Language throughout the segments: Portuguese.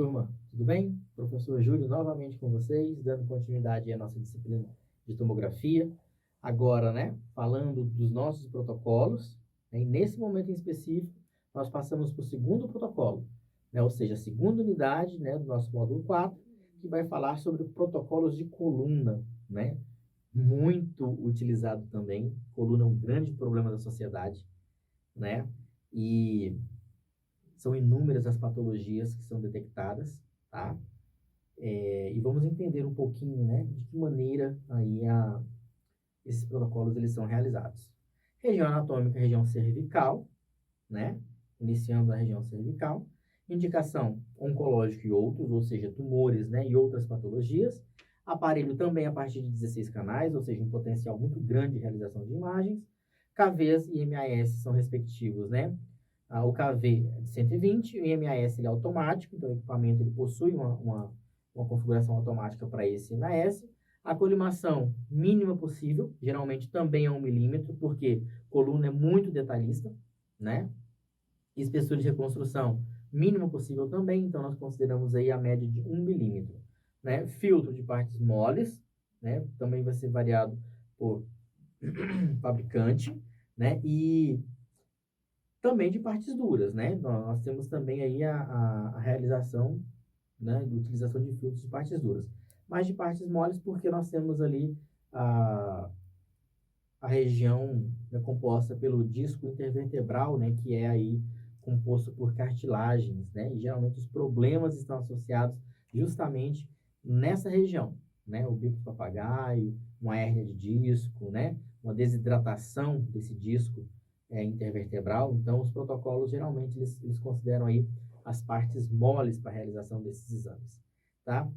turma, tudo bem? Professor Júlio novamente com vocês, dando continuidade à nossa disciplina de tomografia. Agora, né, falando dos nossos protocolos, né, e nesse momento em específico, nós passamos para o segundo protocolo, né, ou seja, a segunda unidade, né, do nosso módulo 4, que vai falar sobre protocolos de coluna, né, muito utilizado também. Coluna é um grande problema da sociedade, né, e são inúmeras as patologias que são detectadas, tá? E vamos entender um pouquinho, né, de que maneira aí esses protocolos eles são realizados. Região anatômica, região cervical, né? Iniciando a região cervical. Indicação oncológica e outros, ou seja, tumores, né, e outras patologias. Aparelho também a partir de 16 canais, ou seja, um potencial muito grande de realização de imagens. KVs e MAS são respectivos, né? O KV é de 120, o MAS ele é automático, então o equipamento ele possui uma configuração automática para esse MAS. A colimação mínima possível, geralmente também é 1 milímetro, porque coluna é muito detalhista, né? Espessura de reconstrução mínima possível também, então nós consideramos aí a média de 1 milímetro, né? Filtro de partes moles, né? Também vai ser variado por fabricante, né? E também de partes duras, né? Nós temos também aí a realização, né, de utilização de filtros de partes duras. Mas de partes moles, porque nós temos ali a região, né, composta pelo disco intervertebral, né, que é aí composto por cartilagens, né? E geralmente os problemas estão associados justamente nessa região, né? O bico do papagaio, uma hérnia de disco, né? Uma desidratação desse disco intervertebral. Então, os protocolos, geralmente, eles consideram aí as partes moles para a realização desses exames, tá?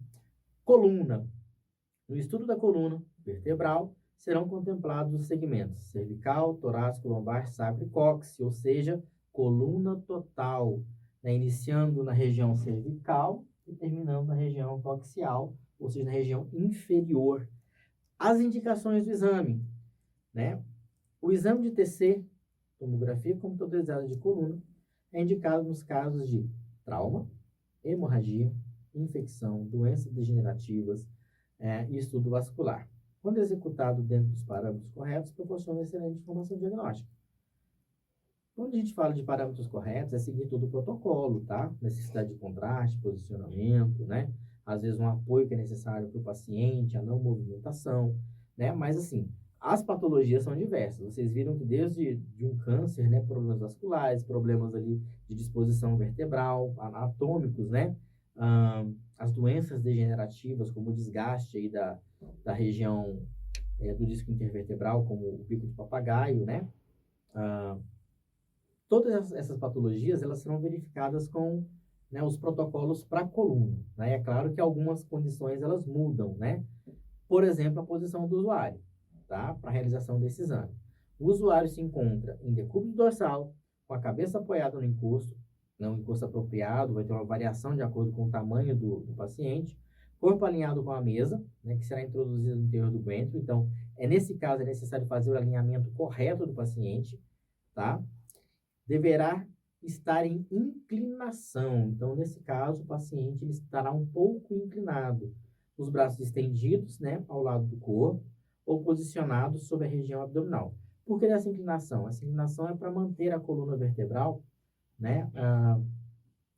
Coluna. No estudo da coluna vertebral, serão contemplados os segmentos cervical, torácico, lombar, sacro e cóccix, ou seja, coluna total, né? Iniciando na região cervical e terminando na região coxial, ou seja, na região inferior. As indicações do exame, né? O exame de TC, tomografia computadorizada de coluna, é indicado nos casos de trauma, hemorragia, infecção, doenças degenerativas e estudo vascular. Quando executado dentro dos parâmetros corretos, proporciona excelente informação diagnóstica. Quando a gente fala de parâmetros corretos, é seguir todo o protocolo, tá? Necessidade de contraste, posicionamento, né? Às vezes um apoio que é necessário para o paciente, a não movimentação, né? Mas assim, as patologias são diversas. Vocês viram que desde um câncer, né, problemas vasculares, problemas ali de disposição vertebral, anatômicos, né? As doenças degenerativas, como o desgaste aí da região do disco intervertebral, como o bico de papagaio, né? Todas essas patologias, elas serão verificadas com, né, os protocolos para a coluna, né? É claro que algumas condições, elas mudam, né? Por exemplo, a posição do usuário, tá? Para a realização desse exame. O usuário se encontra em decúbito dorsal, com a cabeça apoiada no encosto, não encosto apropriado, vai ter uma variação de acordo com o tamanho do paciente, corpo alinhado com a mesa, né, que será introduzido no interior do ventro. Então, nesse caso, é necessário fazer o alinhamento correto do paciente, tá? Deverá estar em inclinação. Então, nesse caso, o paciente ele estará um pouco inclinado, os braços estendidos, né, ao lado do corpo, ou posicionados sobre a região abdominal. Por que dessa inclinação? Essa inclinação é para manter a coluna vertebral, né,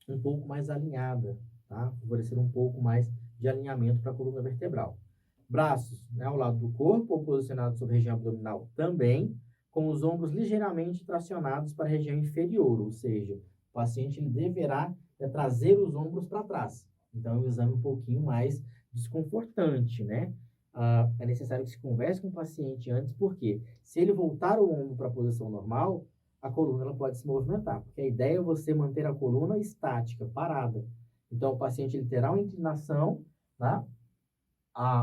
um pouco mais alinhada, tá? Favorecer um pouco mais de alinhamento para a coluna vertebral. Braços, né, ao lado do corpo ou posicionados sobre a região abdominal também, com os ombros ligeiramente tracionados para a região inferior, ou seja, o paciente ele deverá trazer os ombros para trás. Então, é um exame um pouquinho mais desconfortante, né? É necessário que se converse com o paciente antes, porque se ele voltar o ombro para a posição normal, a coluna ela pode se movimentar, porque a ideia é você manter a coluna estática, parada. Então, o paciente ele terá uma inclinação, tá?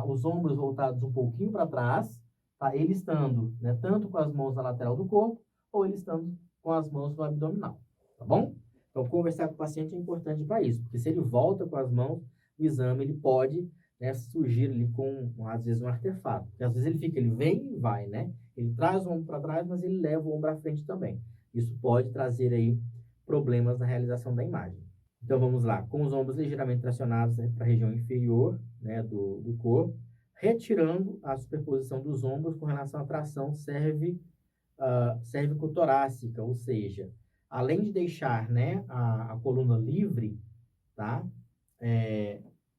Os ombros voltados um pouquinho para trás, tá? Ele estando, né, tanto com as mãos na lateral do corpo, ou ele estando com as mãos no abdominal, tá bom? Então, conversar com o paciente é importante para isso, porque se ele volta com as mãos, o exame ele pode, né, surgir ali com, às vezes, um artefato. Porque às vezes ele vem e vai, né? Ele traz o ombro para trás, mas ele leva o ombro à frente também. Isso pode trazer aí problemas na realização da imagem. Então, vamos lá. Com os ombros ligeiramente tracionados para a região inferior, né, do corpo, retirando a superposição dos ombros com relação à tração cérvico-torácica, ou seja, além de deixar, né, a coluna livre, tá?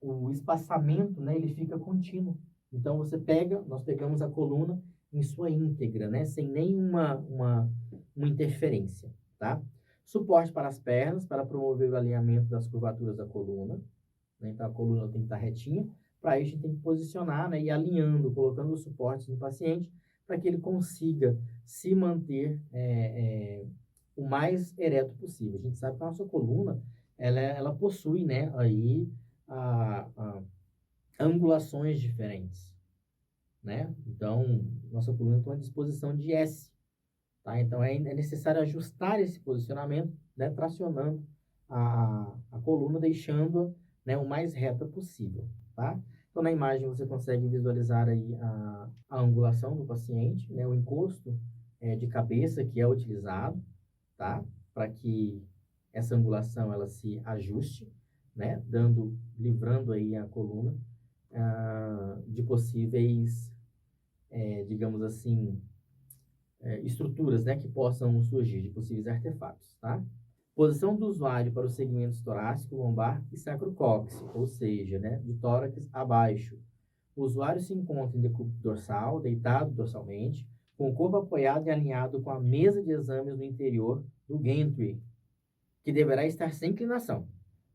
O espaçamento, né, ele fica contínuo. Então, nós pegamos a coluna em sua íntegra, né, sem nenhuma uma interferência, tá? Suporte para as pernas, para promover o alinhamento das curvaturas da coluna, né? Então, a coluna tem que estar retinha. Para isso, a gente tem que posicionar, né, e alinhando, colocando os suportes no paciente, para que ele consiga se manter o mais ereto possível. A gente sabe que a nossa coluna, ela possui, né, aí, angulações diferentes, né? Então, nossa coluna tem uma disposição de S, tá? Então, é necessário ajustar esse posicionamento, né, tracionando a coluna, deixando-a, né, o mais reta possível, tá? Então, na imagem, você consegue visualizar aí a angulação do paciente, né, o encosto de cabeça que é utilizado, tá? Para que essa angulação, ela se ajuste, né, livrando aí a coluna de possíveis, digamos assim, estruturas, né, que possam surgir, de possíveis artefatos, tá? Posição do usuário para os segmentos torácico, lombar e sacrocóccix, ou seja, né, de tórax abaixo. O usuário se encontra em decúbito dorsal, deitado dorsalmente, com o corpo apoiado e alinhado com a mesa de exames no interior do gantry, que deverá estar sem inclinação.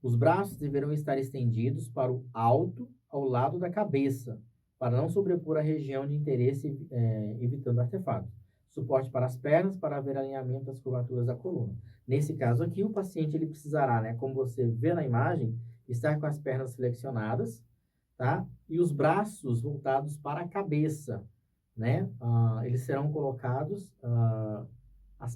Os braços deverão estar estendidos para o alto, ao lado da cabeça, para não sobrepor a região de interesse, evitando artefatos. Suporte para as pernas, para haver alinhamento das curvaturas da coluna. Nesse caso aqui, o paciente ele precisará, né, como você vê na imagem, estar com as pernas flexionadas, tá? E os braços voltados para a cabeça, né? Eles serão colocados, a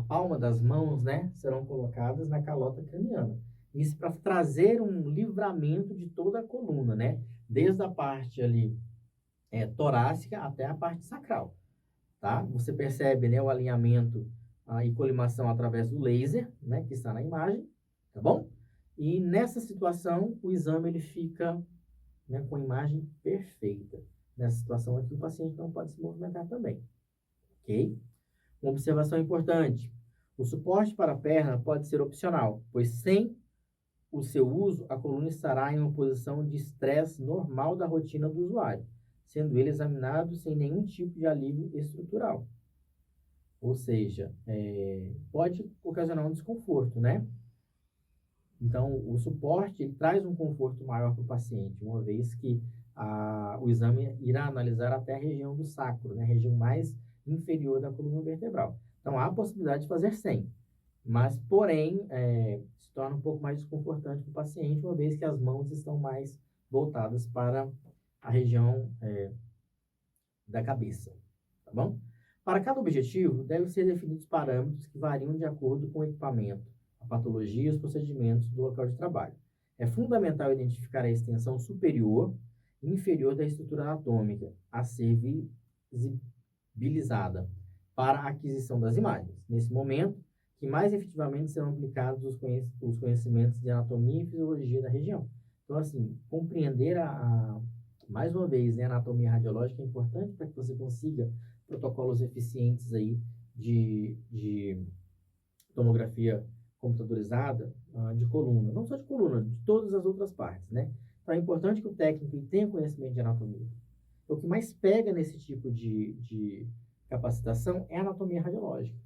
palma das mãos, né, serão colocadas na calota craniana. Isso para trazer um livramento de toda a coluna, né? Desde a parte ali torácica até a parte sacral, tá? Você percebe, né, o alinhamento e colimação através do laser, né, que está na imagem, tá bom? E nessa situação, o exame ele fica, né, com a imagem perfeita. Nessa situação aqui, o paciente não pode se movimentar também, ok? Uma observação importante: o suporte para a perna pode ser opcional, pois sem o seu uso, a coluna estará em uma posição de estresse normal da rotina do usuário, sendo ele examinado sem nenhum tipo de alívio estrutural. Ou seja, pode ocasionar um desconforto, né? Então, o suporte traz um conforto maior para o paciente, uma vez que o exame irá analisar até a região do sacro, né? A região mais inferior da coluna vertebral. Então, há a possibilidade de fazer sem, mas, porém, se torna um pouco mais desconfortante para o paciente, uma vez que as mãos estão mais voltadas para a região da cabeça, tá bom? Para cada objetivo, devem ser definidos parâmetros que variam de acordo com o equipamento, a patologia e os procedimentos do local de trabalho. É fundamental identificar a extensão superior e inferior da estrutura anatômica a ser visibilizada para a aquisição das imagens. Nesse momento, que mais efetivamente serão aplicados os conhecimentos de anatomia e fisiologia da região. Então, assim, compreender mais uma vez, né, a anatomia radiológica é importante para que você consiga protocolos eficientes aí de tomografia computadorizada de coluna. Não só de coluna, de todas as outras partes, né? Então, é importante que o técnico tenha conhecimento de anatomia. O que mais pega nesse tipo de capacitação é a anatomia radiológica.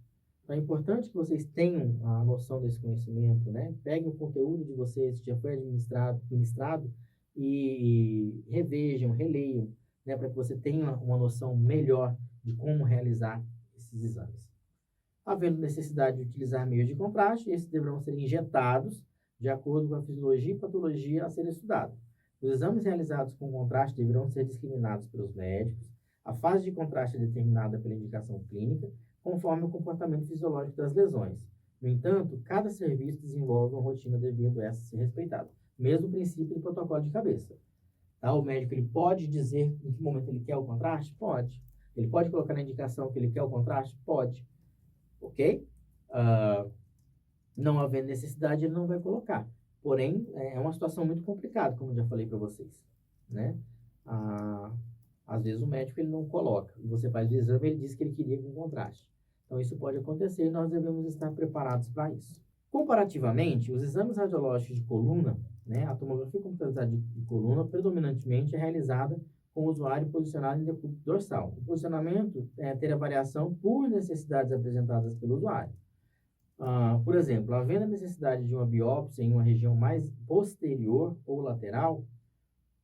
Então, é importante que vocês tenham a noção desse conhecimento, né? Peguem o conteúdo de vocês que já foi ministrado e revejam, releiam, né? Para que você tenha uma noção melhor de como realizar esses exames. Havendo necessidade de utilizar meios de contraste, esses deverão ser injetados de acordo com a fisiologia e patologia a ser estudada. Os exames realizados com contraste deverão ser discriminados pelos médicos. A fase de contraste é determinada pela indicação clínica, conforme o comportamento fisiológico das lesões. No entanto, cada serviço desenvolve uma rotina devendo essa ser respeitada. Mesmo princípio do protocolo de cabeça. Tá? O médico ele pode dizer em que momento ele quer o contraste? Pode. Ele pode colocar na indicação que ele quer o contraste? Pode. Ok? Não havendo necessidade, ele não vai colocar. Porém, é uma situação muito complicada, como eu já falei para vocês, né? Às vezes o médico ele não coloca, e você faz o exame e ele diz que ele queria com contraste. Então, isso pode acontecer e nós devemos estar preparados para isso. Comparativamente, os exames radiológicos de coluna, né, a tomografia computadorizada de coluna, predominantemente é realizada com o usuário posicionado em decúbito dorsal. O posicionamento terá variação por necessidades apresentadas pelo usuário. Por exemplo, havendo a necessidade de uma biópsia em uma região mais posterior ou lateral,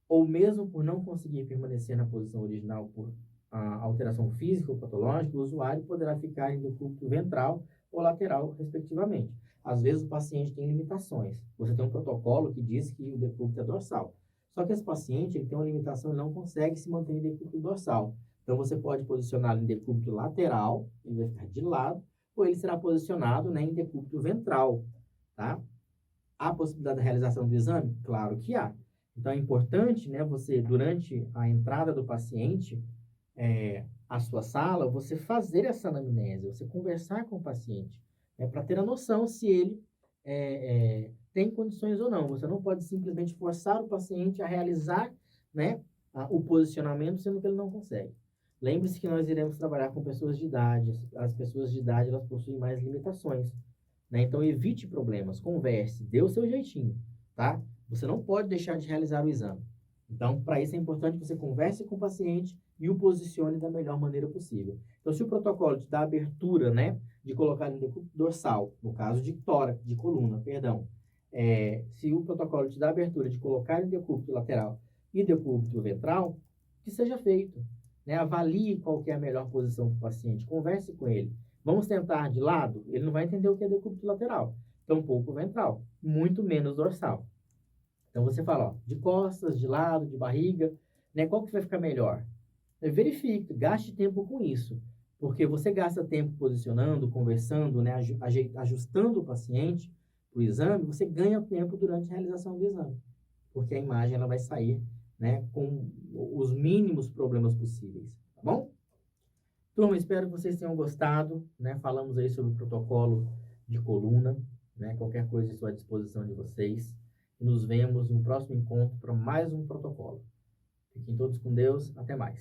ou mesmo por não conseguir permanecer na posição original por alteração física ou patológica, o usuário poderá ficar em decúbito ventral ou lateral, respectivamente. Às vezes o paciente tem limitações. Você tem um protocolo que diz que o decúbito é dorsal. Só que esse paciente ele tem uma limitação e não consegue se manter em decúbito dorsal. Então você pode posicioná-lo em decúbito lateral, ele vai ficar de lado, ou ele será posicionado, né, em decúbito ventral, tá? Há possibilidade da realização do exame? Claro que há. Então, é importante, né, você, durante a entrada do paciente à sua sala, você fazer essa anamnese, você conversar com o paciente, para ter a noção se ele tem condições ou não. Você não pode simplesmente forçar o paciente a realizar, né, o posicionamento, sendo que ele não consegue. Lembre-se que nós iremos trabalhar com pessoas de idade. As pessoas de idade, elas possuem mais limitações, né? Então, evite problemas, converse, dê o seu jeitinho, tá? Você não pode deixar de realizar o exame. Então, para isso é importante que você converse com o paciente e o posicione da melhor maneira possível. Então, se o protocolo te dá abertura, né, de colocar em decúbito dorsal, no caso de tórax, de coluna, perdão, se o protocolo te dá abertura de colocar em decúbito lateral e decúbito ventral, que seja feito, né? Avalie qual que é a melhor posição para o paciente, converse com ele. Vamos tentar de lado? Ele não vai entender o que é decúbito lateral, tampouco ventral, muito menos dorsal. Então, você fala, ó, de costas, de lado, de barriga, né? Qual que vai ficar melhor? Verifique, gaste tempo com isso, porque você gasta tempo posicionando, conversando, né? Ajustando o paciente para o exame, você ganha tempo durante a realização do exame, porque a imagem ela vai sair, né, com os mínimos problemas possíveis, tá bom? Turma, espero que vocês tenham gostado, né? Falamos aí sobre o protocolo de coluna, né? Qualquer coisa estou à disposição de vocês. E nos vemos no próximo encontro para mais um protocolo. Fiquem todos com Deus. Até mais.